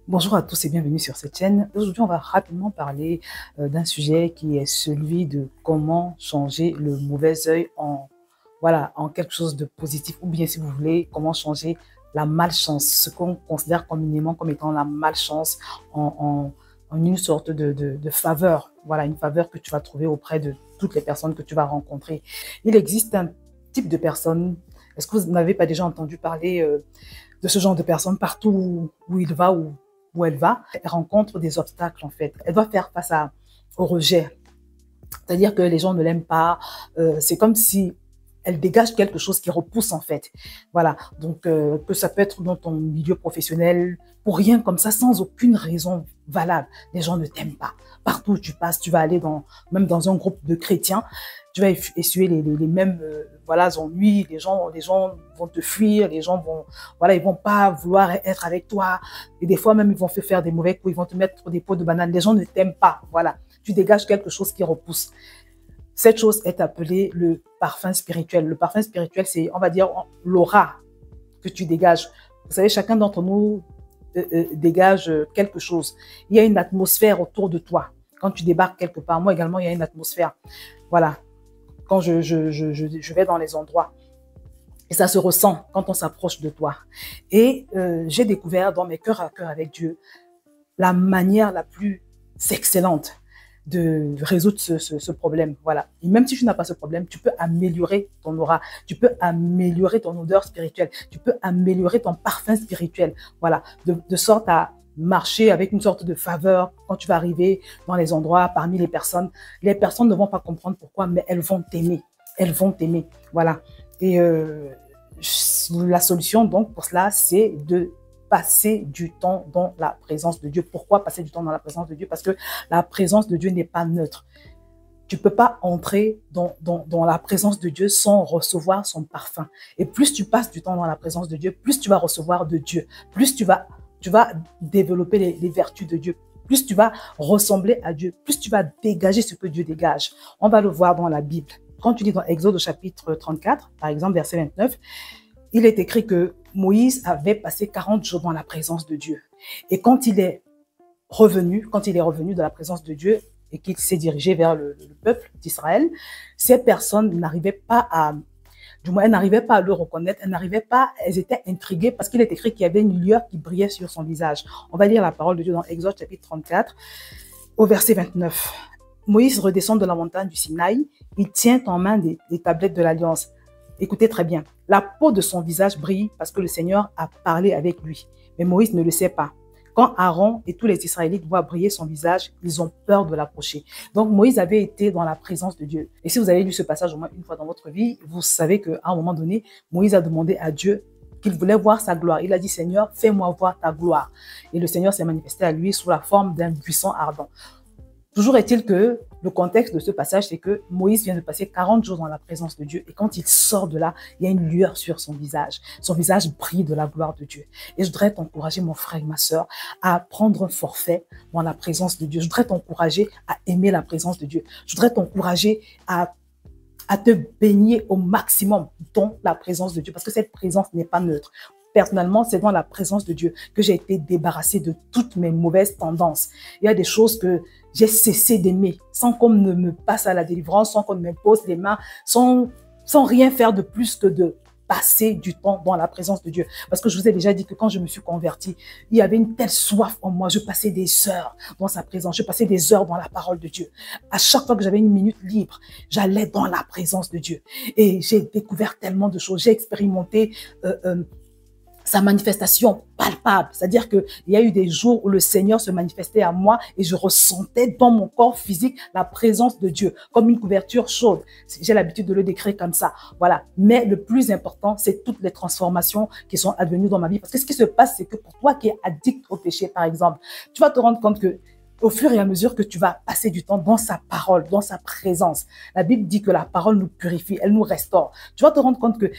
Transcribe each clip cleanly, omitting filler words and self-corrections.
Bonjour à tous et bienvenue sur cette chaîne. Aujourd'hui, on va rapidement parler d'un sujet qui est celui de comment changer le mauvais œil en quelque chose de positif, ou bien si vous voulez, comment changer la malchance, ce qu'on considère communément comme étant la malchance en une sorte de faveur. Voilà, une faveur que tu vas trouver auprès de toutes les personnes que tu vas rencontrer. Il existe un type de personnes. Est-ce que vous n'avez pas déjà entendu parler de ce genre de personnes partout où il va ou où elle va, elle rencontre des obstacles en fait. Elle doit faire face au rejet. C'est-à-dire que les gens ne l'aiment pas. C'est comme si elle dégage quelque chose qui repousse en fait. Voilà. Donc, que ça peut être dans ton milieu professionnel, pour rien comme ça, sans aucune raison valable. Les gens ne t'aiment pas. Partout où tu passes, tu vas aller même dans un groupe de chrétiens, tu vas essuyer les mêmes ennuis. Les gens vont te fuir. Les gens ils vont pas vouloir être avec toi. Et des fois même, ils vont te faire des mauvais coups. Ils vont te mettre des pots de banane. Les gens ne t'aiment pas. Voilà. Tu dégages quelque chose qui repousse. Cette chose est appelée le parfum spirituel. Le parfum spirituel, c'est, on va dire, l'aura que tu dégages. Vous savez, chacun d'entre nous dégage quelque chose. Il y a une atmosphère autour de toi. Quand tu débarques quelque part, moi également, il y a une atmosphère. Voilà. Quand je vais dans les endroits. Et ça se ressent quand on s'approche de toi. Et j'ai découvert dans mes cœurs à cœur avec Dieu la manière la plus excellente de résoudre ce problème. Voilà. Et même si tu n'as pas ce problème, tu peux améliorer ton aura, tu peux améliorer ton odeur spirituelle, tu peux améliorer ton parfum spirituel. Voilà. De sorte à marcher avec une sorte de faveur quand tu vas arriver dans les endroits, parmi les personnes. Les personnes ne vont pas comprendre pourquoi, mais elles vont t'aimer. Elles vont t'aimer. Voilà. Et la solution, donc, pour cela, c'est de passer du temps dans la présence de Dieu. Pourquoi passer du temps dans la présence de Dieu? Parce que la présence de Dieu n'est pas neutre. Tu ne peux pas entrer dans la présence de Dieu sans recevoir son parfum. Et plus tu passes du temps dans la présence de Dieu, plus tu vas recevoir de Dieu, plus tu vas développer les vertus de Dieu, plus tu vas ressembler à Dieu, plus tu vas dégager ce que Dieu dégage. On va le voir dans la Bible. Quand tu lis dans Exode au chapitre 34, par exemple, verset 29, il est écrit que Moïse avait passé 40 jours dans la présence de Dieu. Et quand il est revenu de la présence de Dieu et qu'il s'est dirigé vers le peuple d'Israël, ces personnes n'arrivaient pas à le reconnaître, elles étaient intriguées parce qu'il est écrit qu'il y avait une lueur qui brillait sur son visage. On va lire la parole de Dieu dans Exode chapitre 34 au verset 29. Moïse redescend de la montagne du Sinaï, il tient en main des tablettes de l'Alliance. Écoutez très bien, la peau de son visage brille parce que le Seigneur a parlé avec lui. Mais Moïse ne le sait pas. Quand Aaron et tous les Israélites voient briller son visage, ils ont peur de l'approcher. Donc Moïse avait été dans la présence de Dieu. Et si vous avez lu ce passage au moins une fois dans votre vie, vous savez qu'à un moment donné, Moïse a demandé à Dieu qu'il voulait voir sa gloire. Il a dit, Seigneur, fais-moi voir ta gloire. Et le Seigneur s'est manifesté à lui sous la forme d'un buisson ardent. Toujours est-il que le contexte de ce passage, c'est que Moïse vient de passer 40 jours dans la présence de Dieu. Et quand il sort de là, il y a une lueur sur son visage. Son visage brille de la gloire de Dieu. Et je voudrais t'encourager, mon frère et ma sœur, à prendre un forfait dans la présence de Dieu. Je voudrais t'encourager à aimer la présence de Dieu. Je voudrais t'encourager à te baigner au maximum dans la présence de Dieu. Parce que cette présence n'est pas neutre. Personnellement, c'est dans la présence de Dieu que j'ai été débarrassée de toutes mes mauvaises tendances. Il y a des choses que j'ai cessé d'aimer, sans qu'on ne me passe à la délivrance, sans qu'on me pose les mains, sans rien faire de plus que de passer du temps dans la présence de Dieu. Parce que je vous ai déjà dit que quand je me suis convertie, il y avait une telle soif en moi. Je passais des heures dans sa présence, je passais des heures dans la parole de Dieu. À chaque fois que j'avais une minute libre, j'allais dans la présence de Dieu. Et j'ai découvert tellement de choses. J'ai expérimenté sa manifestation palpable. C'est-à-dire qu'il y a eu des jours où le Seigneur se manifestait à moi et je ressentais dans mon corps physique la présence de Dieu, comme une couverture chaude. J'ai l'habitude de le décrire comme ça. Voilà. Mais le plus important, c'est toutes les transformations qui sont advenues dans ma vie. Parce que ce qui se passe, c'est que pour toi qui es addict au péché, par exemple, tu vas te rendre compte que au fur et à mesure que tu vas passer du temps dans sa parole, dans sa présence, la Bible dit que la parole nous purifie, elle nous restaure. Tu vas te rendre compte que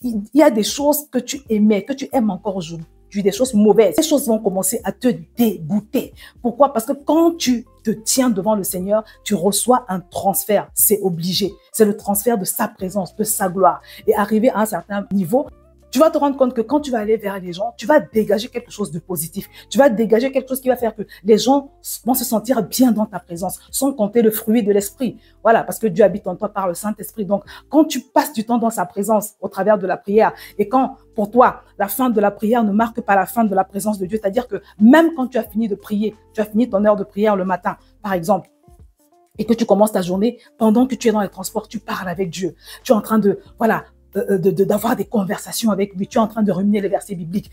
il y a des choses que tu aimais, que tu aimes encore aujourd'hui, des choses mauvaises. Ces choses vont commencer à te dégoûter. Pourquoi? Parce que quand tu te tiens devant le Seigneur, tu reçois un transfert. C'est obligé. C'est le transfert de sa présence, de sa gloire. Et arrivé à un certain niveau, tu vas te rendre compte que quand tu vas aller vers les gens, tu vas dégager quelque chose de positif. Tu vas dégager quelque chose qui va faire que les gens vont se sentir bien dans ta présence, sans compter le fruit de l'esprit. Voilà, parce que Dieu habite en toi par le Saint-Esprit. Donc, quand tu passes du temps dans sa présence au travers de la prière, et quand, pour toi, la fin de la prière ne marque pas la fin de la présence de Dieu, c'est-à-dire que même quand tu as fini de prier, tu as fini ton heure de prière le matin, par exemple, et que tu commences ta journée, pendant que tu es dans les transports, tu parles avec Dieu. Tu es en train de, voilà, d'avoir des conversations avec lui. Tu es en train de ruminer les versets bibliques.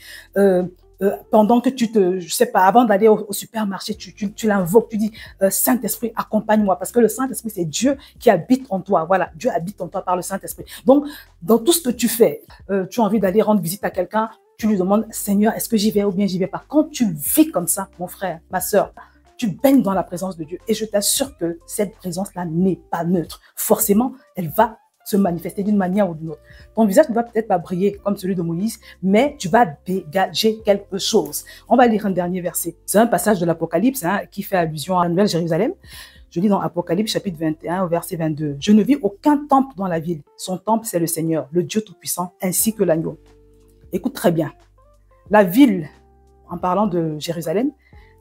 Pendant que je sais pas, avant d'aller au supermarché, tu l'invoques, tu dis, Saint-Esprit, accompagne-moi. Parce que le Saint-Esprit, c'est Dieu qui habite en toi. Voilà, Dieu habite en toi par le Saint-Esprit. Donc, dans tout ce que tu fais, tu as envie d'aller rendre visite à quelqu'un, tu lui demandes, Seigneur, est-ce que j'y vais ou bien j'y vais pas? Quand tu vis comme ça, mon frère, ma sœur, tu baignes dans la présence de Dieu. Et je t'assure que cette présence-là n'est pas neutre. Forcément, elle va se manifester d'une manière ou d'une autre. Ton visage ne va peut-être pas briller comme celui de Moïse, mais tu vas dégager quelque chose. On va lire un dernier verset. C'est un passage de l'Apocalypse qui fait allusion à la Nouvelle Jérusalem. Je lis dans Apocalypse chapitre 21 au verset 22. « Je ne vis aucun temple dans la ville. Son temple, c'est le Seigneur, le Dieu Tout-Puissant, ainsi que l'agneau. » Écoute très bien. La ville, en parlant de Jérusalem,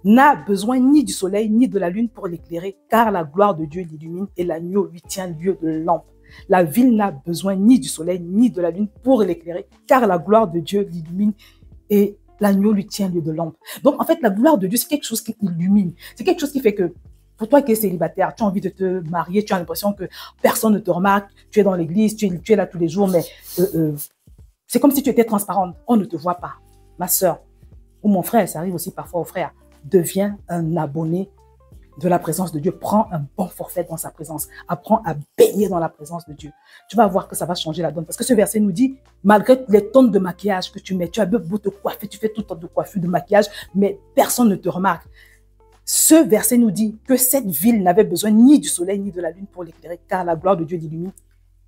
n'a besoin ni du soleil ni de la lune pour l'éclairer, car la gloire de Dieu l'illumine et l'agneau lui tient lieu de lampe. La ville n'a besoin ni du soleil ni de la lune pour l'éclairer, car la gloire de Dieu l'illumine et l'agneau lui tient lieu de lampe. Donc, en fait, la gloire de Dieu, c'est quelque chose qui illumine. C'est quelque chose qui fait que, pour toi qui es célibataire, tu as envie de te marier, tu as l'impression que personne ne te remarque, tu es dans l'église, tu es là tous les jours, mais c'est comme si tu étais transparente. On ne te voit pas. Ma sœur ou mon frère, ça arrive aussi parfois aux frères, deviens un abonné de la présence de Dieu. Prends un bon forfait dans sa présence. Apprends à baigner dans la présence de Dieu. Tu vas voir que ça va changer la donne. Parce que ce verset nous dit, malgré les tonnes de maquillage que tu mets, tu as beau te coiffer, tu fais tout temps de coiffure, de maquillage, mais personne ne te remarque. Ce verset nous dit que cette ville n'avait besoin ni du soleil ni de la lune pour l'éclairer, car la gloire de Dieu l'illumine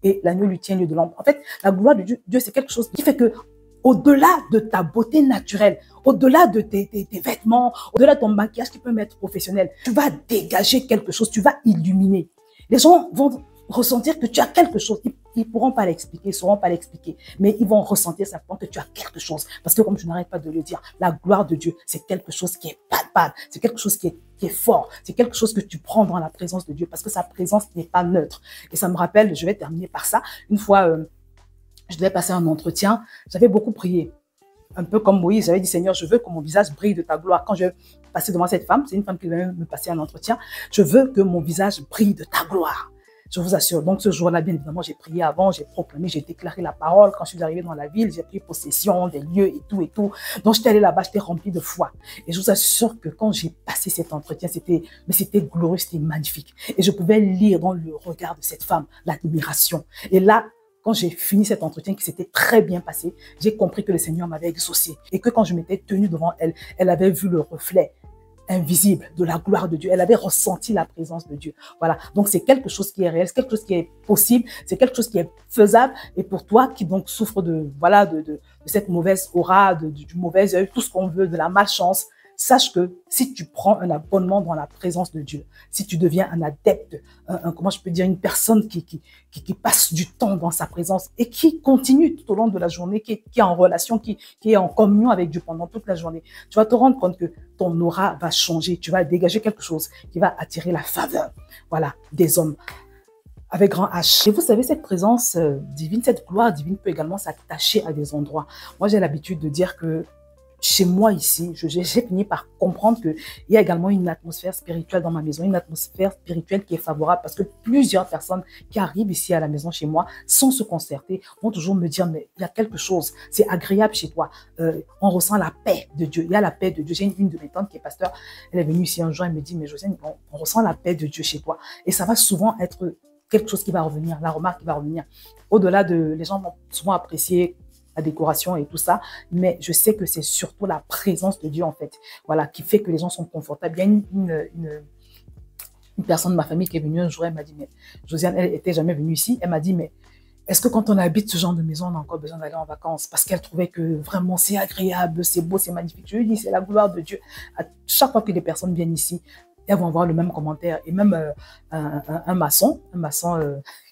et l'agneau lui tient lieu de lampe. En fait, la gloire de Dieu, c'est quelque chose qui fait que, au-delà de ta beauté naturelle, au-delà de tes vêtements, au-delà de ton maquillage qui peut être professionnel, tu vas dégager quelque chose, tu vas illuminer. Les gens vont ressentir que tu as quelque chose. Ils ne pourront pas l'expliquer, ils ne sauront pas l'expliquer, mais ils vont ressentir simplement que tu as quelque chose. Parce que comme je n'arrête pas de le dire, la gloire de Dieu, c'est quelque chose qui est palpable, c'est quelque chose qui est fort, c'est quelque chose que tu prends dans la présence de Dieu, parce que sa présence n'est pas neutre. Et ça me rappelle, je vais terminer par ça, une fois, je devais passer un entretien, j'avais beaucoup prié. Un peu comme Moïse, j'avais dit, Seigneur, je veux que mon visage brille de ta gloire. Quand je vais passer devant cette femme, c'est une femme qui va me passer un entretien, je veux que mon visage brille de ta gloire. Je vous assure. Donc, ce jour-là, bien évidemment, j'ai prié avant, j'ai proclamé, j'ai déclaré la parole. Quand je suis arrivée dans la ville, j'ai pris possession des lieux et tout et tout. Donc, j'étais allée là-bas, j'étais remplie de foi. Et je vous assure que quand j'ai passé cet entretien, c'était glorieux, c'était magnifique. Et je pouvais lire dans le regard de cette femme l'admiration. Et là, quand j'ai fini cet entretien qui s'était très bien passé, j'ai compris que le Seigneur m'avait exaucé. Et que quand je m'étais tenue devant elle, elle avait vu le reflet invisible de la gloire de Dieu. Elle avait ressenti la présence de Dieu. Voilà. Donc, c'est quelque chose qui est réel, c'est quelque chose qui est possible, c'est quelque chose qui est faisable. Et pour toi qui donc souffre de cette mauvaise aura, du mauvais œil, tout ce qu'on veut, de la malchance, sache que si tu prends un abonnement dans la présence de Dieu, si tu deviens un adepte, comment je peux dire, une personne qui passe du temps dans sa présence et qui continue tout au long de la journée, qui est en relation, qui est en communion avec Dieu pendant toute la journée, tu vas te rendre compte que ton aura va changer, tu vas dégager quelque chose qui va attirer la faveur, voilà, des hommes avec grand H. Et vous savez, cette présence divine, cette gloire divine peut également s'attacher à des endroits. Moi, j'ai l'habitude de dire que chez moi ici, j'ai fini par comprendre qu'il y a également une atmosphère spirituelle dans ma maison, une atmosphère spirituelle qui est favorable parce que plusieurs personnes qui arrivent ici à la maison chez moi, sans se concerter, vont toujours me dire, mais il y a quelque chose, c'est agréable chez toi, on ressent la paix de Dieu, il y a la paix de Dieu. J'ai une de mes tantes qui est pasteur, elle est venue ici un jour, elle me dit, mais Josiane, on ressent la paix de Dieu chez toi. Et ça va souvent être quelque chose qui va revenir, la remarque qui va revenir. Au-delà de, les gens vont souvent apprécier la décoration et tout ça, mais je sais que c'est surtout la présence de Dieu en fait, voilà, qui fait que les gens sont confortables. Il y a une personne de ma famille qui est venue un jour, elle m'a dit, mais Josiane, elle n'était jamais venue ici, elle m'a dit, mais est-ce que quand on habite ce genre de maison, on a encore besoin d'aller en vacances? Parce qu'elle trouvait que vraiment c'est agréable, c'est beau, c'est magnifique. Je lui dis, c'est la gloire de Dieu. À chaque fois que des personnes viennent ici, elles vont avoir le même commentaire. Et même un maçon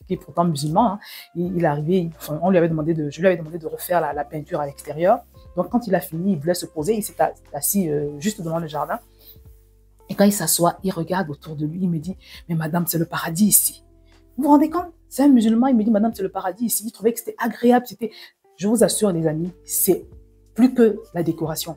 qui est pourtant musulman, hein, il est arrivé, enfin, je lui avais demandé de refaire la peinture à l'extérieur. Donc, quand il a fini, il voulait se poser, il s'est assis juste devant le jardin. Et quand il s'assoit, il regarde autour de lui, il me dit, mais madame, c'est le paradis ici. Vous vous rendez compte? C'est un musulman, il me dit, madame, c'est le paradis ici. Il trouvait que c'était agréable. Je vous assure, les amis, c'est plus que la décoration.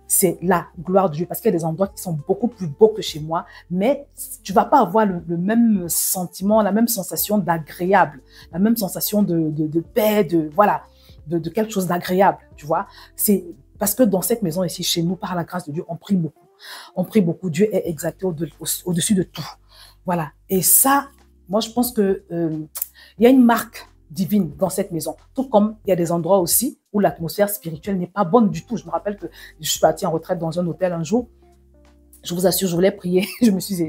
C'est la gloire de Dieu, parce qu'il y a des endroits qui sont beaucoup plus beaux que chez moi, mais tu vas pas avoir le même sentiment, la même sensation d'agréable, la même sensation de paix, voilà, de quelque chose d'agréable, tu vois. C'est parce que dans cette maison ici, chez nous, par la grâce de Dieu, on prie beaucoup. On prie beaucoup. Dieu est exalté au-dessus de tout. Voilà. Et ça, moi, je pense que il y a une marque divine dans cette maison. Tout comme il y a des endroits aussi où l'atmosphère spirituelle n'est pas bonne du tout. Je me rappelle que je suis partie en retraite dans un hôtel un jour. Je vous assure, je voulais prier. Je me suis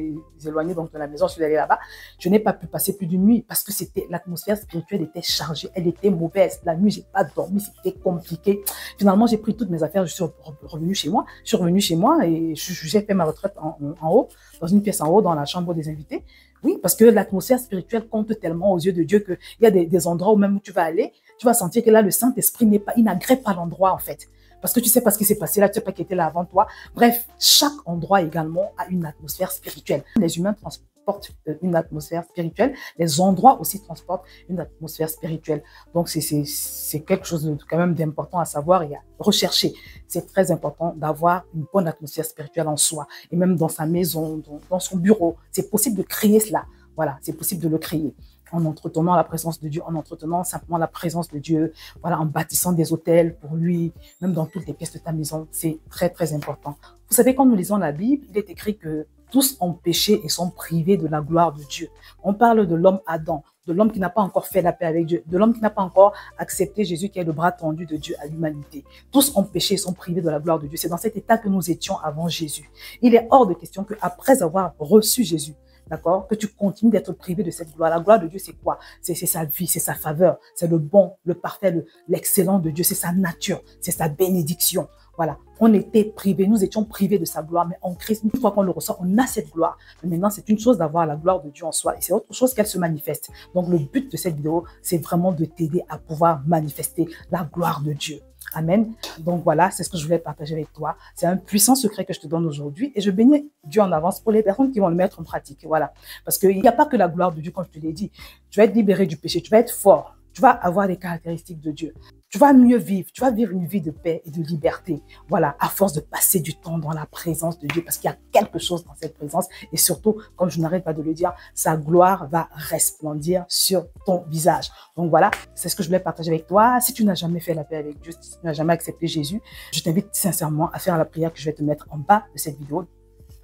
éloignée donc de la maison, je suis allée là-bas. Je n'ai pas pu passer plus d'une nuit parce que l'atmosphère spirituelle était chargée, elle était mauvaise. La nuit, j'ai pas dormi, c'était compliqué. Finalement, j'ai pris toutes mes affaires, je suis revenue chez moi. Je suis revenue chez moi et j'ai fait ma retraite en haut, dans une pièce en haut, dans la chambre des invités. Oui, parce que l'atmosphère spirituelle compte tellement aux yeux de Dieu qu'il y a des endroits où même où tu vas aller, tu vas sentir que là, le Saint-Esprit il n'agrée pas l'endroit en fait. Parce que tu sais pas ce qui s'est passé là, tu sais pas qui était là avant toi. Bref, chaque endroit également a une atmosphère spirituelle. Les humains transportent une atmosphère spirituelle. Les endroits aussi transportent une atmosphère spirituelle. Donc, c'est quelque chose de quand même d'important à savoir et à rechercher. C'est très important d'avoir une bonne atmosphère spirituelle en soi. Et même dans sa maison, dans son bureau. C'est possible de créer cela. Voilà, c'est possible de le créer en entretenant la présence de Dieu, en entretenant simplement la présence de Dieu, voilà, en bâtissant des hôtels pour lui, même dans toutes les pièces de ta maison. C'est très, très important. Vous savez, quand nous lisons la Bible, il est écrit que tous ont péché et sont privés de la gloire de Dieu. On parle de l'homme Adam, de l'homme qui n'a pas encore fait la paix avec Dieu, de l'homme qui n'a pas encore accepté Jésus qui est le bras tendu de Dieu à l'humanité. Tous ont péché et sont privés de la gloire de Dieu. C'est dans cet état que nous étions avant Jésus. Il est hors de question qu'après avoir reçu Jésus, d'accord, que tu continues d'être privé de cette gloire. La gloire de Dieu, c'est quoi? C'est sa vie, c'est sa faveur, c'est le bon, le parfait, l'excellent de Dieu, c'est sa nature, c'est sa bénédiction. Voilà, on était privés, nous étions privés de sa gloire, mais en Christ, une fois qu'on le reçoit, on a cette gloire. Mais maintenant, c'est une chose d'avoir la gloire de Dieu en soi et c'est autre chose qu'elle se manifeste. Donc, le but de cette vidéo, c'est vraiment de t'aider à pouvoir manifester la gloire de Dieu. Amen. Donc voilà, c'est ce que je voulais partager avec toi. C'est un puissant secret que je te donne aujourd'hui et je bénis Dieu en avance pour les personnes qui vont le mettre en pratique. Voilà. Parce qu'il n'y a pas que la gloire de Dieu, comme je te l'ai dit. Tu vas être libéré du péché, tu vas être fort, tu vas avoir les caractéristiques de Dieu. Tu vas mieux vivre, tu vas vivre une vie de paix et de liberté. Voilà, à force de passer du temps dans la présence de Dieu, parce qu'il y a quelque chose dans cette présence. Et surtout, comme je n'arrête pas de le dire, sa gloire va resplendir sur ton visage. Donc voilà, c'est ce que je voulais partager avec toi. Si tu n'as jamais fait la paix avec Dieu, si tu n'as jamais accepté Jésus, je t'invite sincèrement à faire la prière que je vais te mettre en bas de cette vidéo,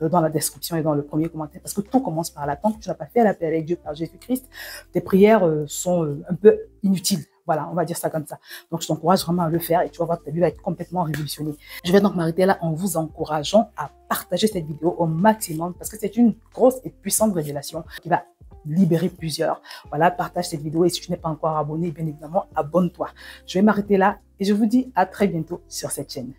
dans la description et dans le premier commentaire, parce que tout commence par là. Tant que tu n'as pas fait la paix avec Dieu par Jésus-Christ, tes prières sont un peu inutiles. Voilà, on va dire ça comme ça. Donc, je t'encourage vraiment à le faire et tu vas voir que ta vie va être complètement révolutionnée. Je vais donc m'arrêter là en vous encourageant à partager cette vidéo au maximum parce que c'est une grosse et puissante révélation qui va libérer plusieurs. Voilà, partage cette vidéo et si tu n'es pas encore abonné, bien évidemment, abonne-toi. Je vais m'arrêter là et je vous dis à très bientôt sur cette chaîne.